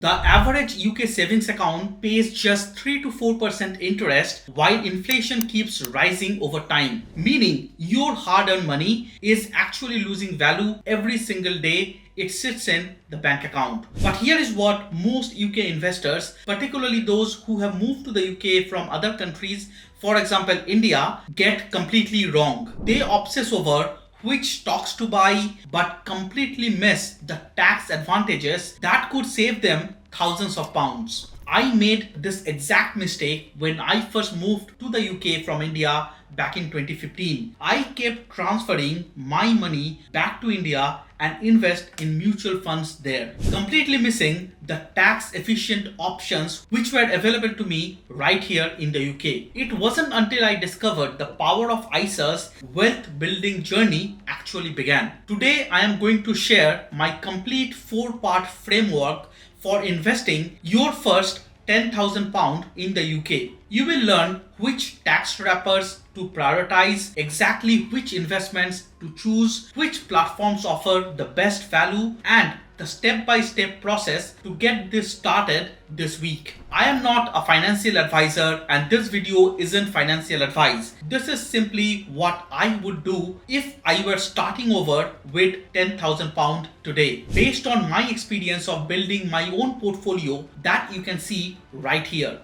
The average UK savings account pays just 3 to 4% interest while inflation keeps rising over time, meaning your hard-earned money is actually losing value every single day it sits in the bank account. But here is what most UK investors, particularly those who have moved to the UK from other countries, for example India, get completely wrong. They obsess over which stocks to buy but completely miss the tax advantages that could save them thousands of pounds. I made this exact mistake when I first moved to the UK from India back in 2015. I kept transferring my money back to India and invest in mutual funds there, completely missing the tax efficient options which were available to me right here in the UK. It wasn't until I discovered the power of ISA's wealth building journey actually began. Today I am going to share my complete 4-part framework for investing your first £10,000 in the UK. You will learn which tax wrappers to prioritize, exactly which investments to choose, which platforms offer the best value, and the step-by-step process to get this started this week. I am not a financial advisor and this video isn't financial advice. This is simply what I would do if I were starting over with £10,000 today, based on my experience of building my own portfolio that you can see right here.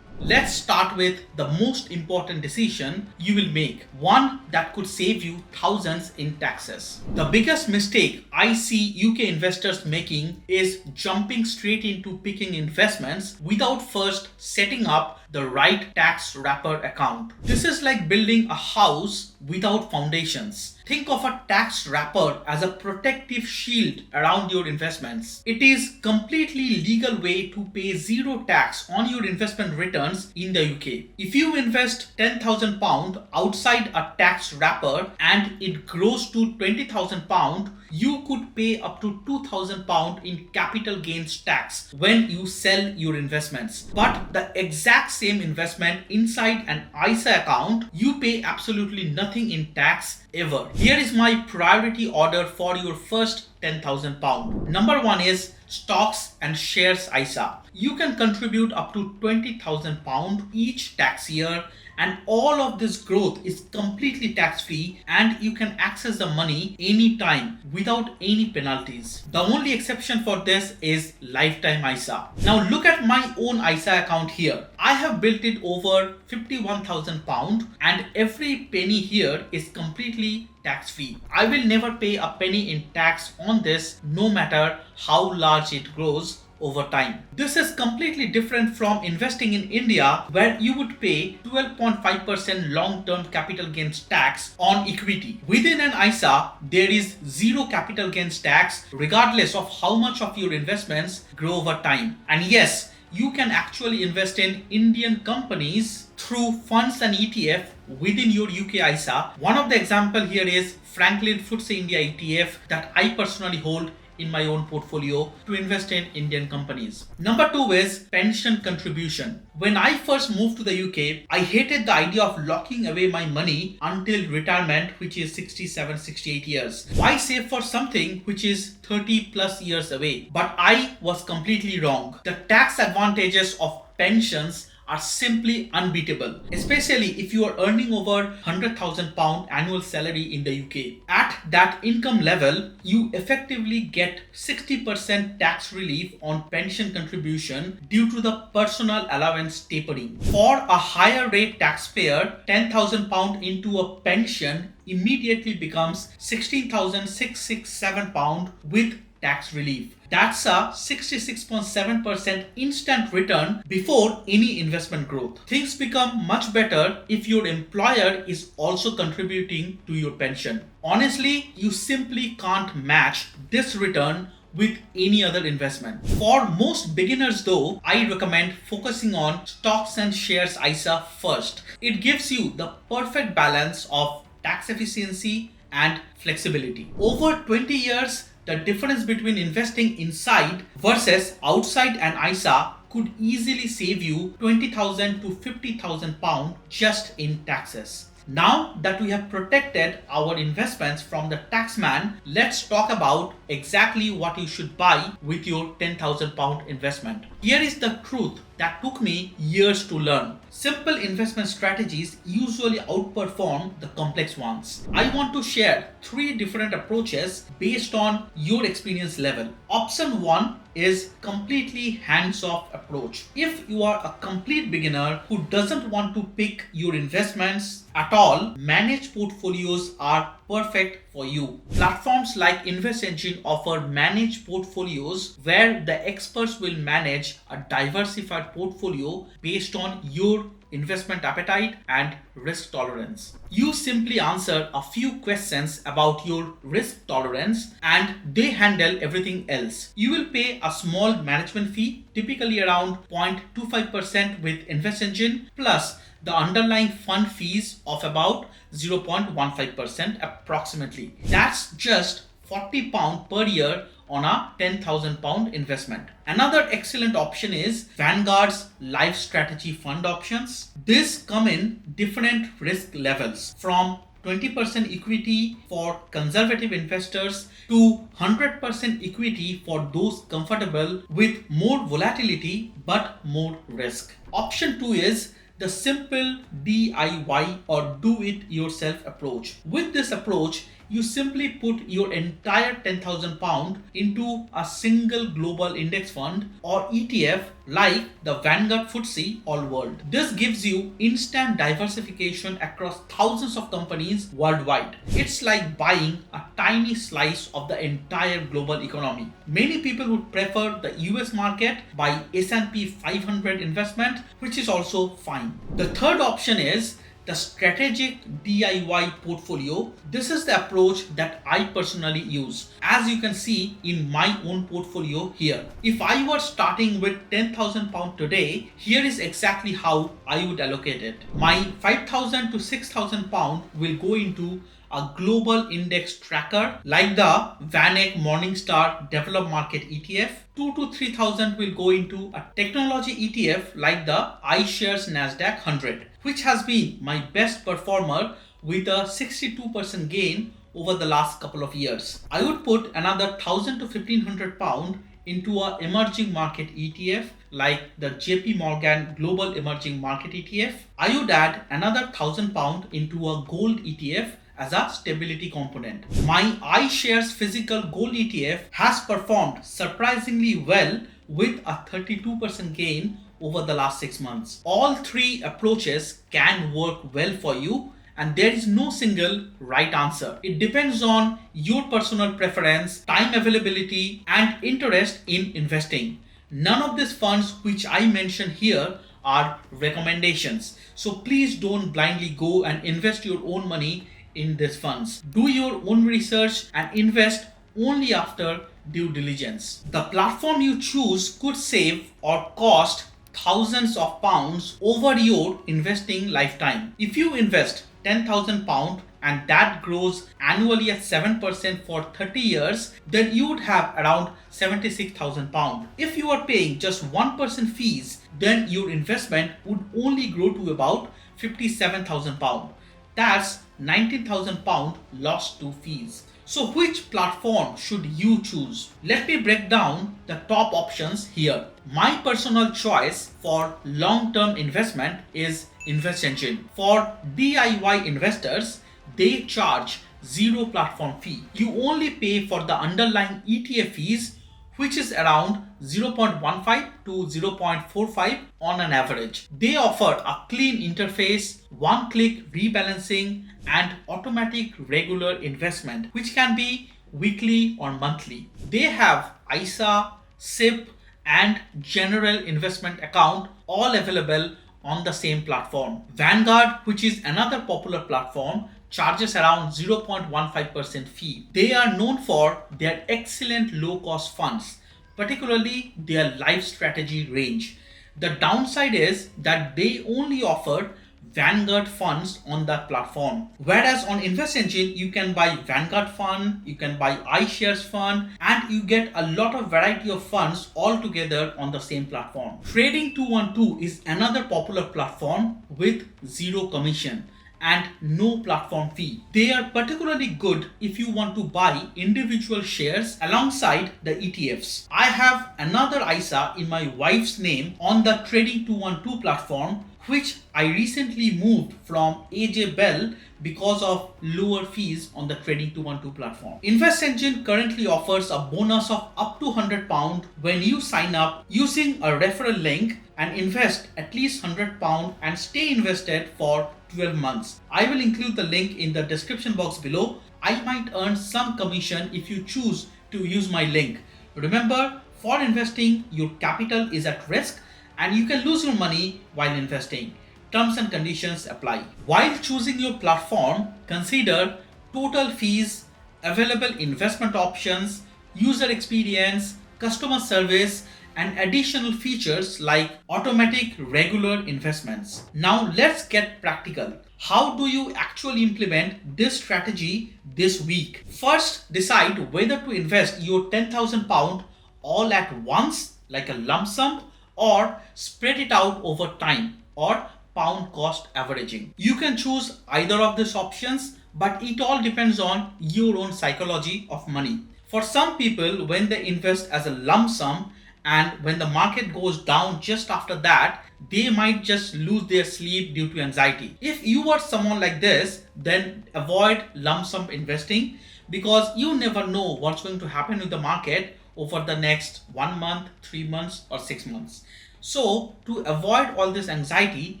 Let's start with the most important decision you will make, one that could save you thousands in taxes. The biggest mistake I see UK investors making is jumping straight into picking investments without first setting up the right tax wrapper account. This is like building a house without foundations. Think of a tax wrapper as a protective shield around your investments. It is completely legal way to pay zero tax on your investment returns in the UK. If you invest £10,000 outside a tax wrapper and it grows to £20,000, you could pay up to £2,000 in capital gains tax when you sell your investments. But the exact same investment inside an ISA account, you pay absolutely nothing in tax ever. Here is my priority order for your first £10,000. Number 1 is stocks and shares ISA. You can contribute up to £20,000 each tax year, and all of this growth is completely tax free and you can access the money anytime without any penalties. The only exception for this is lifetime ISA. Now look at my own ISA account here. I have built it over £51,000 and every penny here is completely tax free. I will never pay a penny in tax on this, no matter how large it grows over time. This is completely different from investing in India, where you would pay 12.5% long-term capital gains tax on equity. Within an ISA, there is zero capital gains tax regardless of how much of your investments grow over time. And yes, you can actually invest in Indian companies through funds and ETF within your UK ISA. One of the example here is Franklin FTSE India ETF that I personally hold in my own portfolio to invest in Indian companies. Number 2 is pension contribution. When I first moved to the UK, I hated the idea of locking away my money until retirement, which is 67, 68 years. Why save for something which is 30 plus years away? But I was completely wrong. The tax advantages of pensions are simply unbeatable, especially if you are earning over £100,000 annual salary in the UK. At that income level, you effectively get 60% tax relief on pension contribution due to the personal allowance tapering. For a higher rate taxpayer, £10,000 into a pension immediately becomes £16,667 with tax relief. That's a 66.7% instant return before any investment growth. Things become much better if your employer is also contributing to your pension. Honestly, you simply can't match this return with any other investment. For most beginners though, I recommend focusing on stocks and shares ISA first. It gives you the perfect balance of tax efficiency and flexibility. Over 20 years, the difference between investing inside versus outside an ISA could easily save you £20,000 to £50,000 just in taxes. Now that we have protected our investments from the taxman, let's talk about exactly what you should buy with your £10,000 investment. Here is the truth that took me years to learn. Simple investment strategies usually outperform the complex ones. I want to share 3 different approaches based on your experience level. Option 1 is completely hands-off approach. If you are a complete beginner who doesn't want to pick your investments at all, managed portfolios are perfect for you. Platforms like InvestEngine offer managed portfolios where the experts will manage a diversified portfolio based on your investment appetite and risk tolerance. You simply answer a few questions about your risk tolerance and they handle everything else. You will pay a small management fee, typically around 0.25% with InvestEngine, plus the underlying fund fees of about 0.15% approximately. That's just £40 per year on a £10,000 investment. Another excellent option is Vanguard's Life Strategy Fund options. These come in different risk levels, from 20% equity for conservative investors to 100% equity for those comfortable with more volatility but more risk. Option 2 is the simple DIY or do it yourself approach. With this approach, you simply put your entire £10,000 into a single global index fund or ETF like the Vanguard FTSE All World. This gives you instant diversification across thousands of companies worldwide. It's like buying a tiny slice of the entire global economy. Many people would prefer the US market by S&P 500 investment, which is also fine. The third option is the strategic DIY portfolio. This is the approach that I personally use, as you can see in my own portfolio here. If I were starting with £10,000 today, here is exactly how I would allocate it. My £5,000 to £6,000 will go into a global index tracker like the VanEck Morningstar Developed Market ETF. 2 to 3,000 will go into a technology ETF like the iShares Nasdaq 100, which has been my best performer with a 62% gain over the last couple of years. I would put another £1,000 to £1,500 into a emerging market ETF like the JP Morgan Global Emerging Market ETF. I would add another £1,000 into a gold ETF as a stability component. My iShares Physical Gold ETF has performed surprisingly well with a 32% gain over the last 6 months. All 3 approaches can work well for you, and there is no single right answer. It depends on your personal preference, time availability, and interest in investing. None of these funds which I mentioned here are recommendations. So please don't blindly go and invest your own money in these funds. Do your own research and invest only after due diligence. The platform you choose could save or cost thousands of pounds over your investing lifetime. If you invest £10,000 and that grows annually at 7% for 30 years, then you would have around £76,000. If you are paying just 1% fees, then your investment would only grow to about £57,000. That's £19,000 lost to fees. So which platform should you choose? Let me break down the top options here. My personal choice for long-term investment is InvestEngine. For DIY investors, they charge 0 platform fee. You only pay for the underlying ETF fees, which is around 0.15 to 0.45 on an average. They offer a clean interface, one-click rebalancing, and automatic regular investment, which can be weekly or monthly. They have ISA, SIP, and general investment account all available on the same platform. Vanguard, which is another popular platform, charges around 0.15% fee. They are known for their excellent low-cost funds, particularly their life strategy range. The downside is that they only offer Vanguard funds on that platform. Whereas on InvestEngine, you can buy Vanguard fund, you can buy iShares fund, and you get a lot of variety of funds all together on the same platform. Trading 212 is another popular platform with 0 commission. and no platform fee. They are particularly good if you want to buy individual shares alongside the ETFs. I have another ISA in my wife's name on the Trading 212 platform, which I recently moved from AJ Bell because of lower fees on the Trading 212 platform. Invest Engine currently offers a bonus of up to £100 when you sign up using a referral link and invest at least £100 and stay invested for 12 months. I will include the link in the description box below. I might earn some commission if you choose to use my link. Remember, for investing, your capital is at risk and you can lose your money while investing. Terms and conditions apply. While choosing your platform, consider total fees, available investment options, user experience, customer service, and additional features like automatic regular investments. Now let's get practical. How do you actually implement this strategy this week? First, decide whether to invest your £10,000 all at once, like a lump sum, or spread it out over time, or pound cost averaging. You can choose either of these options, but it all depends on your own psychology of money. For some people, when they invest as a lump sum and when the market goes down just after that, they might just lose their sleep due to anxiety. If you are someone like this, then avoid lump sum investing because you never know what's going to happen with the market over the next 1 month, 3 months, or 6 months. So to avoid all this anxiety,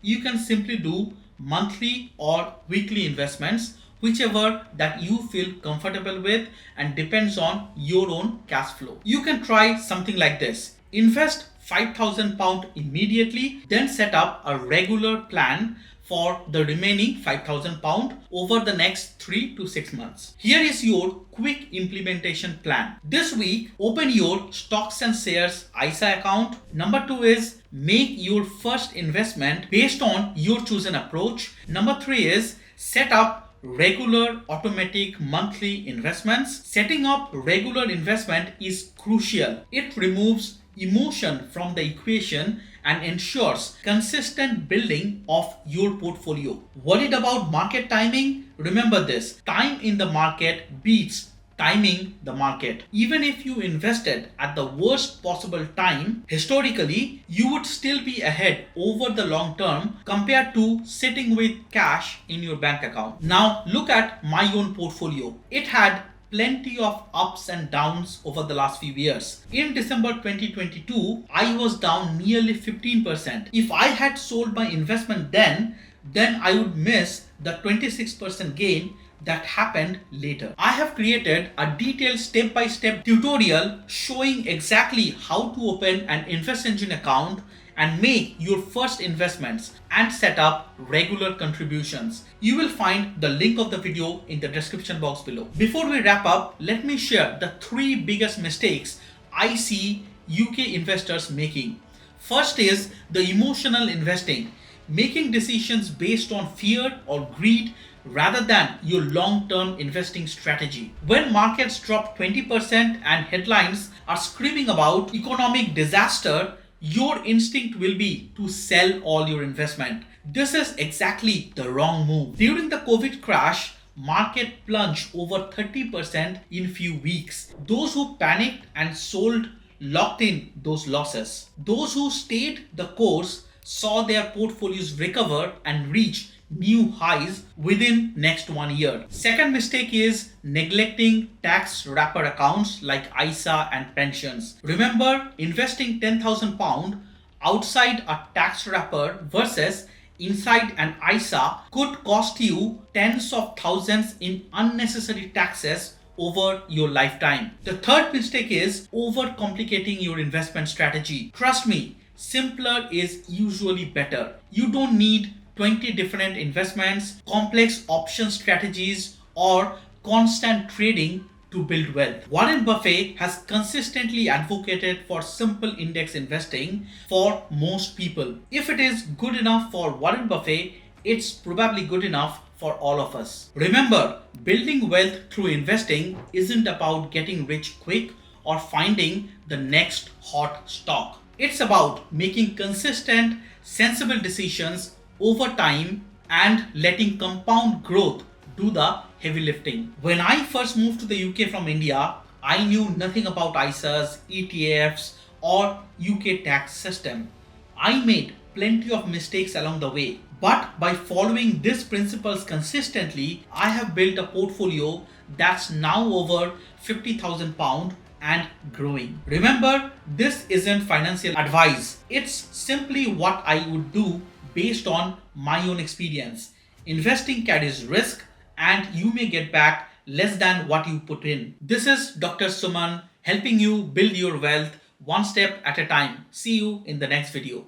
you can simply do monthly or weekly investments, whichever that you feel comfortable with and depends on your own cash flow. You can try something like this. Invest £5,000 immediately, then set up a regular plan for the remaining £5,000 over the next 3 to 6 months. Here is your quick implementation plan. This week, open your stocks and shares ISA account. Number 2 is make your first investment based on your chosen approach. Number 3 is set up regular automatic monthly investments. Setting up regular investment is crucial. It removes emotion from the equation and ensures consistent building of your portfolio. Worried about market timing? Remember this, time in the market beats timing the market. Even if you invested at the worst possible time, historically, you would still be ahead over the long term compared to sitting with cash in your bank account. Now look at my own portfolio. It had plenty of ups and downs over the last few years. In December 2022, I was down nearly 15%. If I had sold my investment then I would miss the 26% gain that happened later. I have created a detailed step-by-step tutorial showing exactly how to open an Invest Engine account and make your first investments and set up regular contributions. You will find the link of the video in the description box below. Before we wrap up, let me share the 3 biggest mistakes I see UK investors making. First is the emotional investing, making decisions based on fear or greed rather than your long-term investing strategy. When markets drop 20% and headlines are screaming about economic disaster, your instinct will be to sell all your investment. This is exactly the wrong move. During the COVID crash, market plunged over 30% in few weeks. Those who panicked and sold locked in those losses. Those who stayed the course saw their portfolios recover and reach new highs within next 1 year. Second mistake is neglecting tax wrapper accounts like ISA and pensions. Remember, investing £10,000 outside a tax wrapper versus inside an ISA could cost you tens of thousands in unnecessary taxes over your lifetime. The third mistake is overcomplicating your investment strategy. Trust me, simpler is usually better. You don't need 20 different investments, complex option strategies, or constant trading to build wealth. Warren Buffett has consistently advocated for simple index investing for most people. If it is good enough for Warren Buffett, it's probably good enough for all of us. Remember, building wealth through investing isn't about getting rich quick or finding the next hot stock. It's about making consistent, sensible decisions over time and letting compound growth do the heavy lifting. When I first moved to the UK from India, I knew nothing about ISAs, ETFs, or UK tax system. I made plenty of mistakes along the way. But by following these principles consistently, I have built a portfolio that's now over £50,000 and growing. Remember, this isn't financial advice. It's simply what I would do based on my own experience. Investing carries risk and you may get back less than what you put in. This is Dr. Suman helping you build your wealth one step at a time. See you in the next video.